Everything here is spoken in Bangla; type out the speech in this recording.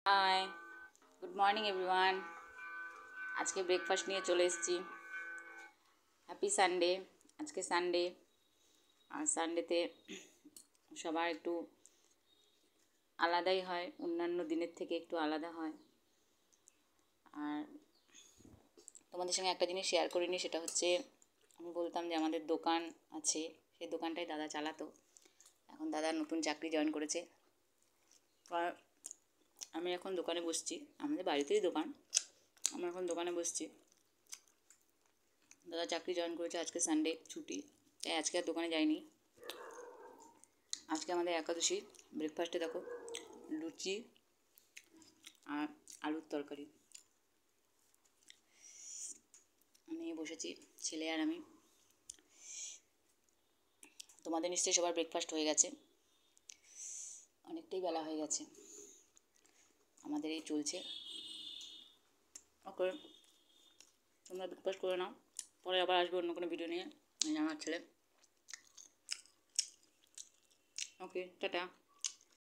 High, good morning everyone. আজকে ব্রেকফাস্ট নিয়ে চলে এসেছি। Happy Sunday. আজকে সানডে, আর সানডেতে সবার একটু আলাদাই হয়, অন্যান্য দিনের থেকে একটু আলাদা হয়। আর তোমাদের সঙ্গে একটা জিনিস শেয়ার করিনি, সেটা হচ্ছে আমি বলতাম যে আমাদের দোকান আছে, সেই দোকানটাই দাদা চালাতো। এখন দাদা নতুন চাকরি জয়েন করেছে, আর আমি এখন দোকানে বসছি। আমাদের বাড়িতেই দোকান, আমরা এখন দোকানে বসছি। দাদা চাকরি জয়েন করেছে, আজকে সানডে ছুটি, তাই আজকে আর দোকানে যাইনি। আজকে আমাদের একাদশী। ব্রেকফাস্টে দেখো লুচি আর আলুর তরকারি নিয়ে বসেছি, ছেলে আর আমি। তোমাদের নিশ্চয়ই সবার ব্রেকফাস্ট হয়ে গেছে, অনেকটাই বেলা হয়ে গেছে। আমাদের এই চলছে। ওকে, তোমরা ব্রেকফাস্ট করে নাও, পরে আবার আসবে অন্য কোনো ভিডিও নিয়ে। আমার ছেলে। ওকে, টাটা।